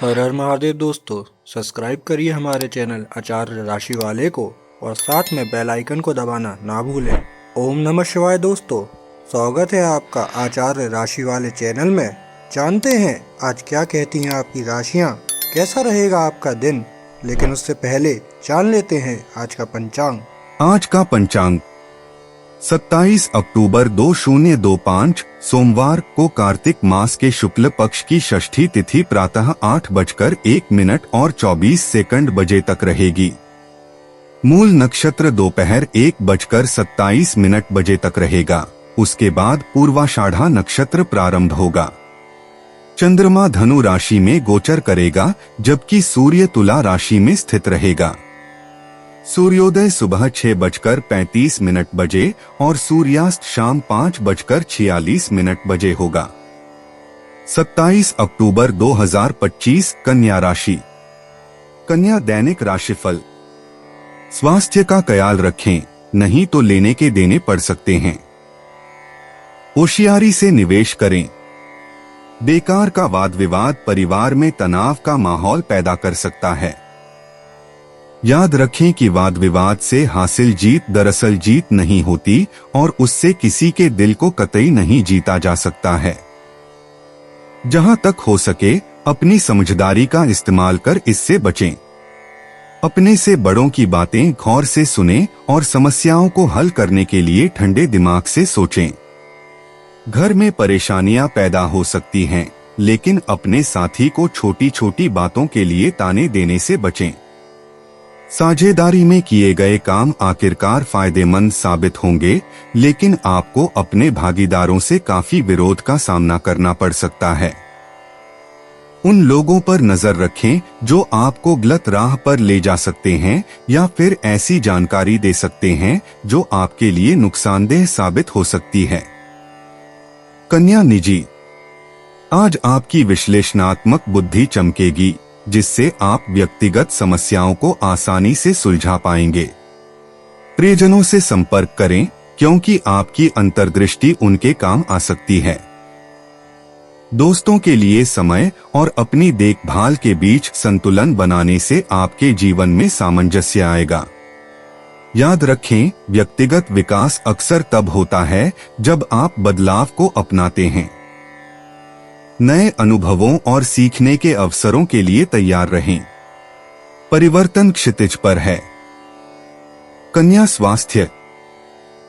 हर हर महादेव दोस्तों, सब्सक्राइब करिए हमारे चैनल आचार्य राशि वाले को और साथ में बेल आइकन को दबाना ना भूलें। ओम नमः शिवाय दोस्तों, स्वागत है आपका आचार्य राशि वाले चैनल में। जानते हैं आज क्या कहती हैं आपकी राशियां, कैसा रहेगा आपका दिन। लेकिन उससे पहले जान लेते हैं आज का पंचांग। आज का पंचांग 27 अक्टूबर 2025 सोमवार को कार्तिक मास के शुक्ल पक्ष की षष्ठी तिथि प्रातः 8:01 और 24 बजे तक रहेगी। मूल नक्षत्र दोपहर 1:27 बजे तक रहेगा। उसके बाद पूर्वाषाढ़ा नक्षत्र प्रारंभ होगा। चंद्रमा धनु राशि में गोचर करेगा, जबकि सूर्य तुला राशि में स्थित रहेगा। सूर्योदय सुबह 6:35 बजे और सूर्यास्त शाम 5:46 बजे होगा। 27 अक्टूबर 2025 कन्या राशि। कन्या दैनिक राशिफल। स्वास्थ्य का ख्याल रखें, नहीं तो लेने के देने पड़ सकते हैं। होशियारी से निवेश करें। बेकार का वाद विवाद परिवार में तनाव का माहौल पैदा कर सकता है। याद रखें कि वाद विवाद से हासिल जीत दरअसल जीत नहीं होती और उससे किसी के दिल को कतई नहीं जीता जा सकता है। जहां तक हो सके अपनी समझदारी का इस्तेमाल कर इससे बचें। अपने से बड़ों की बातें गौर से सुनें और समस्याओं को हल करने के लिए ठंडे दिमाग से सोचें। घर में परेशानियां पैदा हो सकती हैं, लेकिन अपने साथी को छोटी छोटी बातों के लिए ताने देने से बचें। साझेदारी में किए गए काम आखिरकार फायदेमंद साबित होंगे, लेकिन आपको अपने भागीदारों से काफी विरोध का सामना करना पड़ सकता है। उन लोगों पर नजर रखें जो आपको गलत राह पर ले जा सकते हैं या फिर ऐसी जानकारी दे सकते हैं जो आपके लिए नुकसानदेह साबित हो सकती है। कन्या निजी। आज आपकी विश्लेषणात्मक बुद्धि चमकेगी, जिससे आप व्यक्तिगत समस्याओं को आसानी से सुलझा पाएंगे। प्रियजनों से संपर्क करें, क्योंकि आपकी अंतर्दृष्टि उनके काम आ सकती है। दोस्तों के लिए समय और अपनी देखभाल के बीच संतुलन बनाने से आपके जीवन में सामंजस्य आएगा। याद रखें, व्यक्तिगत विकास अक्सर तब होता है जब आप बदलाव को अपनाते हैं। नए अनुभवों और सीखने के अवसरों के लिए तैयार रहें। परिवर्तन क्षितिज पर है। कन्या स्वास्थ्य।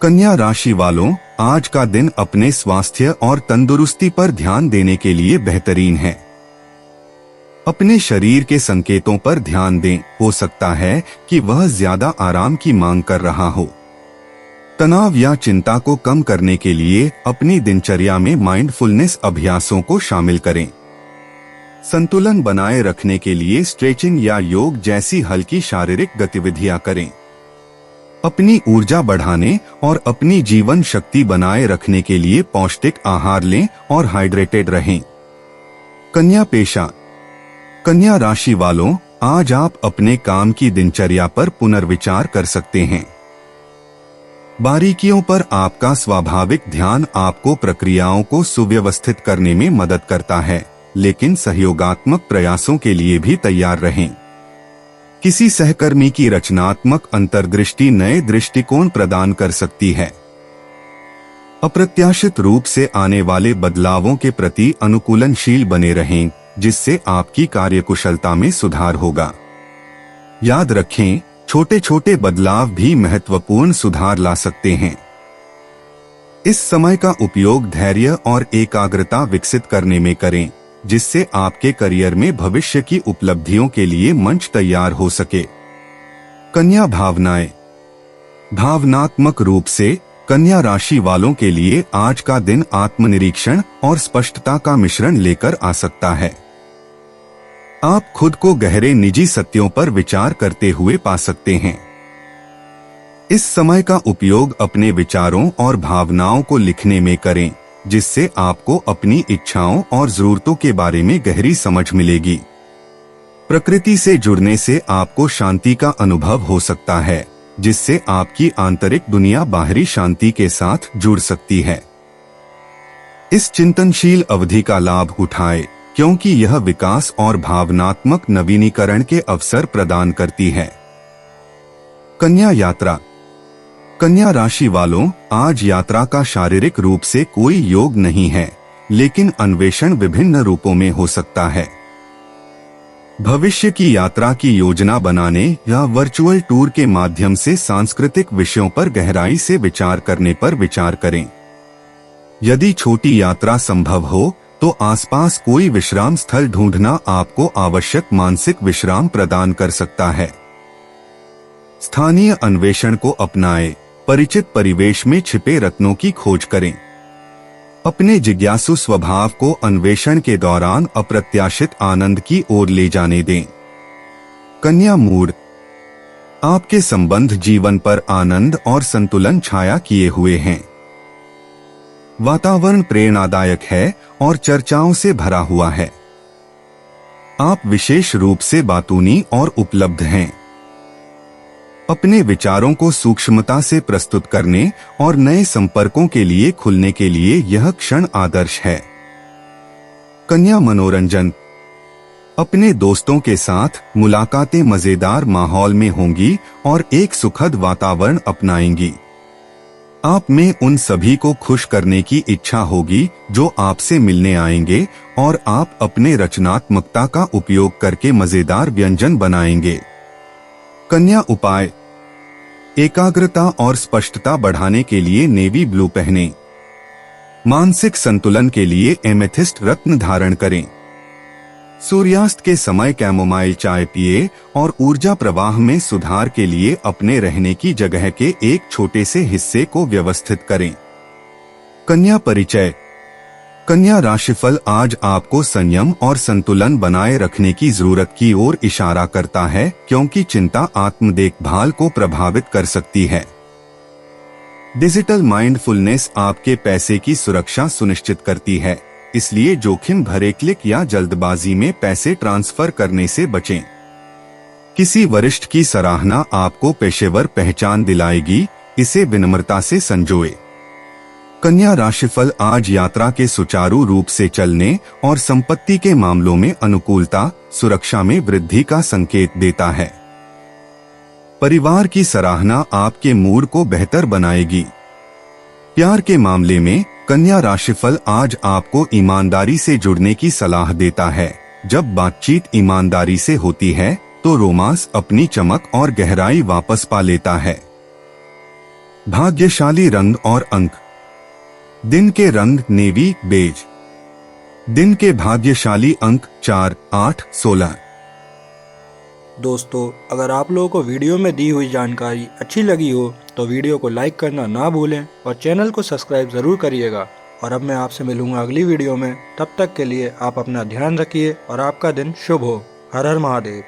कन्या राशि वालों, आज का दिन अपने स्वास्थ्य और तंदुरुस्ती पर ध्यान देने के लिए बेहतरीन है। अपने शरीर के संकेतों पर ध्यान दें, हो सकता है कि वह ज्यादा आराम की मांग कर रहा हो। तनाव या चिंता को कम करने के लिए अपनी दिनचर्या में माइंडफुलनेस अभ्यासों को शामिल करें। संतुलन बनाए रखने के लिए स्ट्रेचिंग या योग जैसी हल्की शारीरिक गतिविधियां करें। अपनी ऊर्जा बढ़ाने और अपनी जीवन शक्ति बनाए रखने के लिए पौष्टिक आहार लें और हाइड्रेटेड रहें। कन्या पेशा। कन्या राशि वालों, आज आप अपने काम की दिनचर्या पर पुनर्विचार कर सकते हैं। बारीकियों पर आपका स्वाभाविक ध्यान आपको प्रक्रियाओं को सुव्यवस्थित करने में मदद करता है, लेकिन सहयोगात्मक प्रयासों के लिए भी तैयार रहें। किसी सहकर्मी की रचनात्मक अंतर्दृष्टि नए दृष्टिकोण प्रदान कर सकती है। अप्रत्याशित रूप से आने वाले बदलावों के प्रति अनुकूलनशील बने रहें, जिससे आपकी कार्यकुशलता में सुधार होगा। याद रखें, छोटे छोटे बदलाव भी महत्वपूर्ण सुधार ला सकते हैं। इस समय का उपयोग धैर्य और एकाग्रता विकसित करने में करें, जिससे आपके करियर में भविष्य की उपलब्धियों के लिए मंच तैयार हो सके। कन्या भावनाएं। भावनात्मक रूप से कन्या राशि वालों के लिए आज का दिन आत्मनिरीक्षण और स्पष्टता का मिश्रण लेकर आ सकता है। आप खुद को गहरे निजी सत्यों पर विचार करते हुए पा सकते हैं। इस समय का उपयोग अपने विचारों और भावनाओं को लिखने में करें, जिससे आपको अपनी इच्छाओं और जरूरतों के बारे में गहरी समझ मिलेगी। प्रकृति से जुड़ने से आपको शांति का अनुभव हो सकता है, जिससे आपकी आंतरिक दुनिया बाहरी शांति के साथ जुड़ सकती है। इस चिंतनशील अवधि का लाभ उठाएं क्योंकि यह विकास और भावनात्मक नवीनीकरण के अवसर प्रदान करती है। कन्या यात्रा। कन्या राशि वालों, आज यात्रा का शारीरिक रूप से कोई योग नहीं है, लेकिन अन्वेषण विभिन्न रूपों में हो सकता है। भविष्य की यात्रा की योजना बनाने या वर्चुअल टूर के माध्यम से सांस्कृतिक विषयों पर गहराई से विचार करने पर विचार करें। यदि छोटी यात्रा संभव हो तो आसपास कोई विश्राम स्थल ढूंढना आपको आवश्यक मानसिक विश्राम प्रदान कर सकता है। स्थानीय अन्वेषण को अपनाएं, परिचित परिवेश में छिपे रत्नों की खोज करें। अपने जिज्ञासु स्वभाव को अन्वेषण के दौरान अप्रत्याशित आनंद की ओर ले जाने दें। कन्या मूड। आपके संबंध जीवन पर आनंद और संतुलन छाया किए हुए हैं। वातावरण प्रेरणादायक है और चर्चाओं से भरा हुआ है। आप विशेष रूप से बातूनी और उपलब्ध हैं। अपने विचारों को सूक्ष्मता से प्रस्तुत करने और नए संपर्कों के लिए खुलने के लिए यह क्षण आदर्श है। कन्या मनोरंजन। अपने दोस्तों के साथ मुलाकातें मजेदार माहौल में होंगी और एक सुखद वातावरण अपनाएंगी। आप में उन सभी को खुश करने की इच्छा होगी जो आपसे मिलने आएंगे और आप अपने रचनात्मकता का उपयोग करके मजेदार व्यंजन बनाएंगे। कन्या उपाय। एकाग्रता और स्पष्टता बढ़ाने के लिए नेवी ब्लू पहनें। मानसिक संतुलन के लिए एमेथिस्ट रत्न धारण करें। सूर्यास्त के समय कैमोमाइल चाय पिए और ऊर्जा प्रवाह में सुधार के लिए अपने रहने की जगह के एक छोटे से हिस्से को व्यवस्थित करें। कन्या परिचय। कन्या राशिफल आज आपको संयम और संतुलन बनाए रखने की जरूरत की ओर इशारा करता है, क्योंकि चिंता आत्म देखभाल को प्रभावित कर सकती है। डिजिटल माइंडफुलनेस आपके पैसे की सुरक्षा सुनिश्चित करती है, इसलिए जोखिम भरे क्लिक या जल्दबाजी में पैसे ट्रांसफर करने से बचें। किसी वरिष्ठ की सराहना आपको पेशेवर पहचान दिलाएगी, इसे विनम्रता से संजोए। कन्या राशिफल आज यात्रा के सुचारू रूप से चलने और संपत्ति के मामलों में अनुकूलता, सुरक्षा में वृद्धि का संकेत देता है। परिवार की सराहना आपके मूड को बेहतर बनाएगी। प्यार के मामले में कन्या राशिफल आज आपको ईमानदारी से जुड़ने की सलाह देता है। जब बातचीत ईमानदारी से होती है तो रोमांस अपनी चमक और गहराई वापस पा लेता है। भाग्यशाली रंग और अंक। दिन के रंग नेवी, बेज। दिन के भाग्यशाली अंक 4, 8, 16। दोस्तों, अगर आप लोगों को वीडियो में दी हुई जानकारी अच्छी लगी हो तो वीडियो को लाइक करना ना भूलें और चैनल को सब्सक्राइब ज़रूर करिएगा। और अब मैं आपसे मिलूंगा अगली वीडियो में। तब तक के लिए आप अपना ध्यान रखिए और आपका दिन शुभ हो। हर हर महादेव।